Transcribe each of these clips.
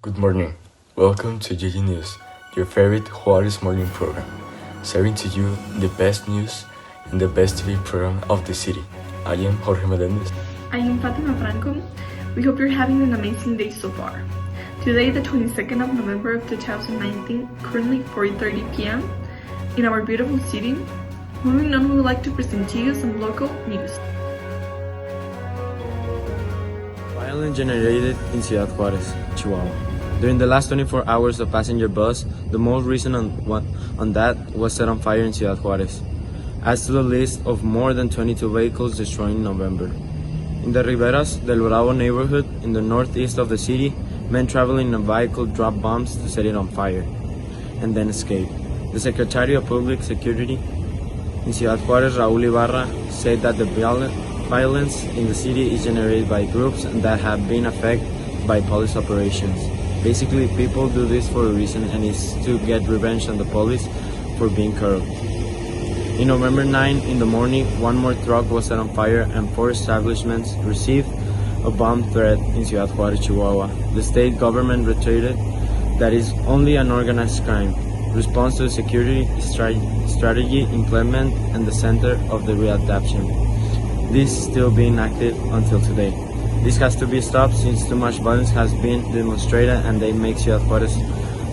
Good morning. Welcome to GG News, your favorite Juarez morning program, serving to you the best news and the best TV program of the city. I am Jorge Melendez. I am Fatima Franco. We hope you're having an amazing day so far. Today, the 22nd of November of 2019, currently 4:30 p.m. in our beautiful city. Moving on, we would like to present to you some local news. Violence generated in Ciudad Juarez, Chihuahua. During the last 24 hours, a passenger bus, the most recent on that, was set on fire in Ciudad Juarez, adds to the list of more than 22 vehicles destroyed in November. In the Riberas del Bravo neighborhood, in the northeast of the city, men traveling in a vehicle dropped bombs to set it on fire, and then escaped. The Secretary of Public Security in Ciudad Juarez, Raul Ibarra, said that the violence in the city is generated by groups that have been affected by police operations. Basically, people do this for a reason, and it's to get revenge on the police for being corrupt. In November 9 in the morning, one more truck was set on fire and 4 establishments received a bomb threat in Ciudad Juarez, Chihuahua. The state government reiterated that is only an organized crime. Response to the security strategy implement and the center of the readaptation. This is still being active until today. This has to be stopped since too much violence has been demonstrated and they make Ciudad Juarez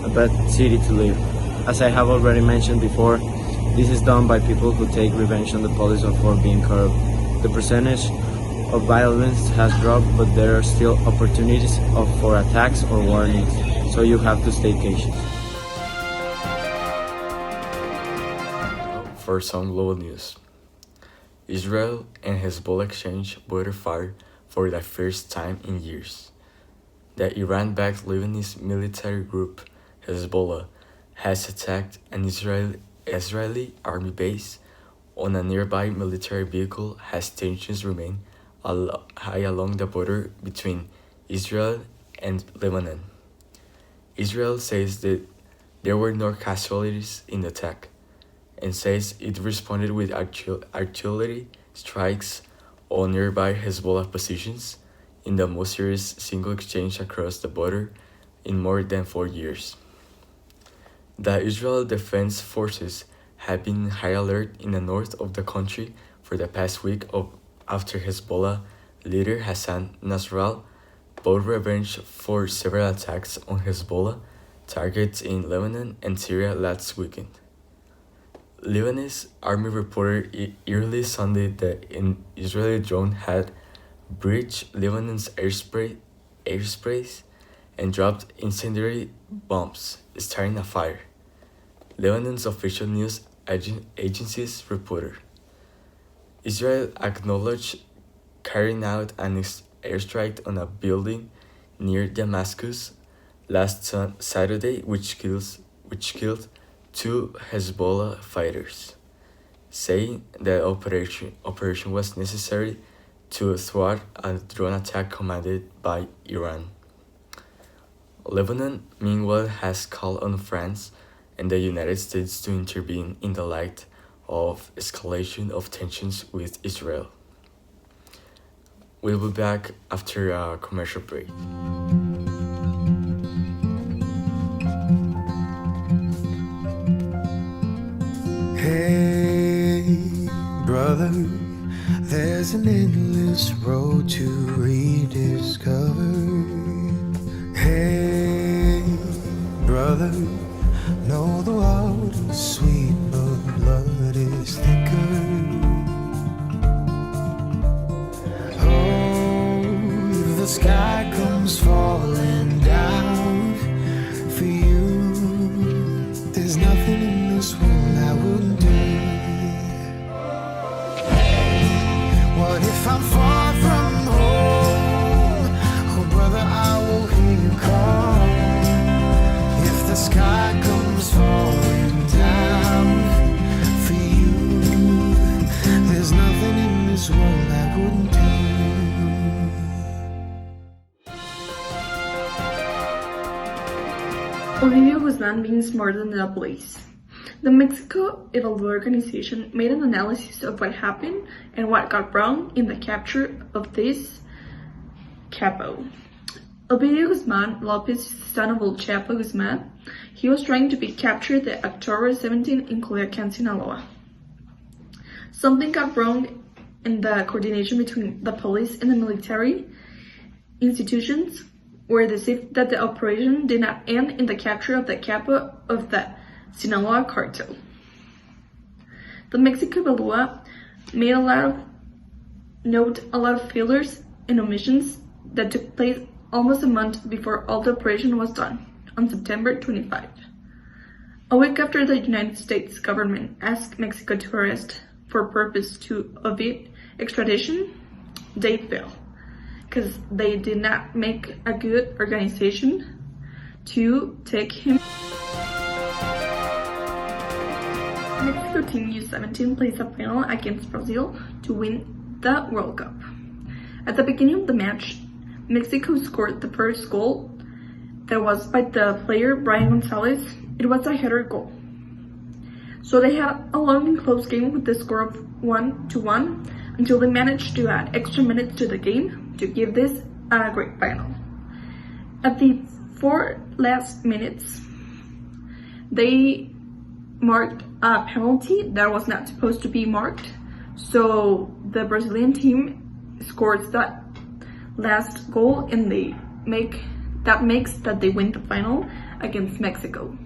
a bad city to live. As I have already mentioned before, this is done by people who take revenge on the police for being corrupt. The percentage of violence has dropped, but there are still opportunities for attacks or warnings, so you have to stay patient. For some global news, Israel and Hezbollah exchange border fire for the first time in years. The Iran-backed Lebanese military group Hezbollah has attacked an Israeli army base on a nearby military vehicle as tensions remain high along the border between Israel and Lebanon. Israel says that there were no casualties in the attack and says it responded with artillery strikes on nearby Hezbollah positions in the most serious single exchange across the border in more than 4 years. The Israel Defense Forces have been in high alert in the north of the country for the past week after Hezbollah leader Hassan Nasrallah vowed revenge for several attacks on Hezbollah targets in Lebanon and Syria last weekend. Lebanese army reported early Sunday that an Israeli drone had breached Lebanon's airspace and dropped incendiary bombs, starting a fire. Lebanon's official news agencies reported. Israel acknowledged carrying out an airstrike on a building near Damascus last Saturday, which killed 2 Hezbollah fighters, saying the operation was necessary to thwart a drone attack commanded by Iran. Lebanon, meanwhile, has called on France and the United States to intervene in the light of escalation of tensions with Israel. We'll be back after a commercial break. Hey, brother, there's an endless road to rediscover. Hey, brother, know the water's sweet, but blood is thicker. Oh, if the sky comes falling down for you, there's nothing in this world I wouldn't do. What if I'm far from home? Oh, brother, I will hear you call. If the sky comes falling down for you, there's nothing in this world I wouldn't do. Olivia Guzman means more than a place. The Mexico Evalúa organization made an analysis of what happened and what got wrong in the capture of this capo. Ovidio Guzman Lopez, son of El Chapo Guzman, he was trying to be captured the October 17 in Culiacan, Sinaloa. Something got wrong in the coordination between the police and the military institutions, where they said that the operation did not end in the capture of the capo of the Sinaloa cartel. The Mexico Balboa made a lot of failures and omissions that took place almost a month before all the operation was done, on September 25. A week after the United States government asked Mexico to arrest for purpose to avoid extradition, they failed, because they did not make a good organization to take him. Mexico Team U17 plays a final against Brazil to win the World Cup. At the beginning of the match, Mexico scored the first goal that was by the player Brian Gonzalez. It was a header goal. So they had a long and close game with the score of 1-1 until they managed to add extra minutes to the game to give this a great final. At the 4 last minutes, they marked a penalty that was not supposed to be marked. So the Brazilian team scores that last goal and that makes that they win the final against Mexico.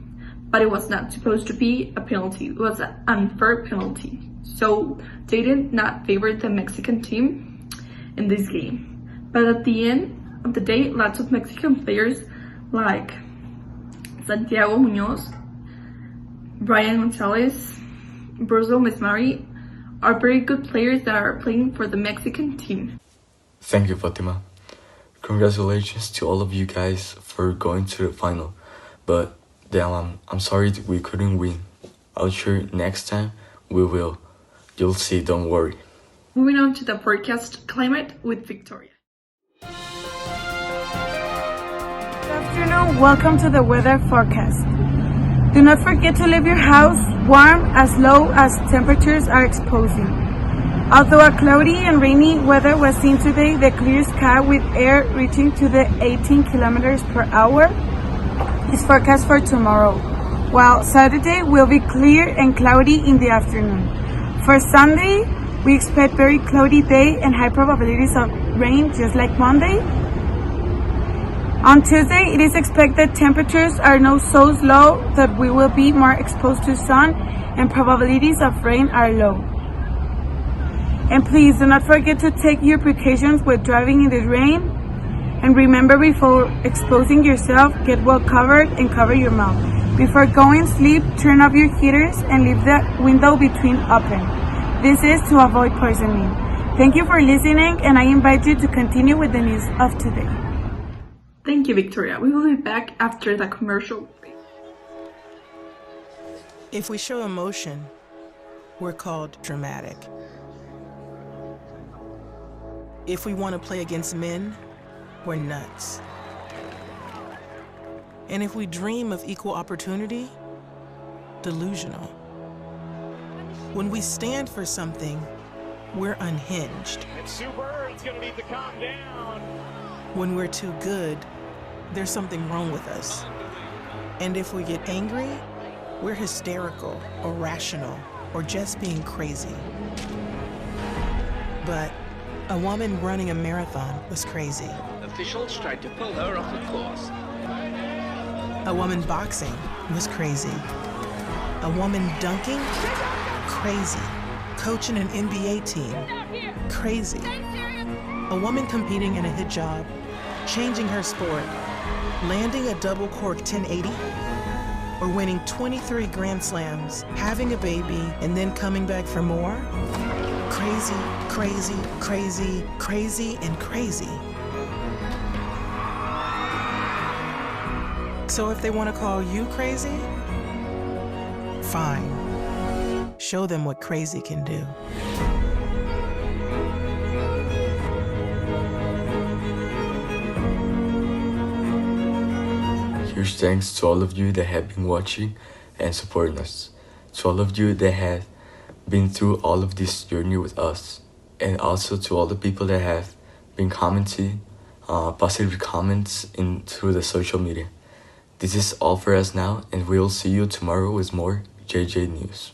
But it was not supposed to be a penalty. It was an unfair penalty. So they did not favor the Mexican team in this game. But at the end of the day, lots of Mexican players like Santiago Muñoz, Brian Gonzalez, Bruzo Mesmari are very good players that are playing for the Mexican team. Thank you, Fatima. Congratulations to all of you guys for going to the final. But damn, I'm sorry that we couldn't win. I'm sure next time we will. You'll see, don't worry. Moving on to the forecast climate with Victoria. Good afternoon, welcome to the weather forecast. Do not forget to leave your house warm as low as temperatures are exposing. Although a cloudy and rainy weather was seen today, the clear sky with air reaching to the 18 kilometers per hour is forecast for tomorrow, while Saturday will be clear and cloudy in the afternoon. For Sunday, we expect very cloudy day and high probabilities of rain just like Monday. On Tuesday, it is expected temperatures are not so low that we will be more exposed to sun and probabilities of rain are low. And please do not forget to take your precautions with driving in the rain. And remember, before exposing yourself, get well covered and cover your mouth. Before going to sleep, turn off your heaters and leave the window between open. This is to avoid poisoning. Thank you for listening, and I invite you to continue with the news of today. Thank you, Victoria. We will be back after the commercial break. If we show emotion, we're called dramatic. If we want to play against men, we're nuts. And if we dream of equal opportunity, delusional. When we stand for something, we're unhinged. It's super, it's gonna need to calm down. When we're too good, there's something wrong with us. And if we get angry, we're hysterical, irrational, or just being crazy. But a woman running a marathon was crazy. Officials tried to pull her off the course. A woman boxing was crazy. A woman dunking? Crazy. Coaching an NBA team? Crazy. A woman competing in a hijab, changing her sport, landing a double cork 1080, or winning 23 Grand Slams, having a baby, and then coming back for more? Crazy, crazy, crazy, crazy, and crazy. So if they want to call you crazy, fine. Show them what crazy can do. Huge thanks to all of you that have been watching and supporting us. To all of you that have been through all of this journey with us. And also to all the people that have been commenting positive comments through the social media. This is all for us now, and we'll see you tomorrow with more JJ News.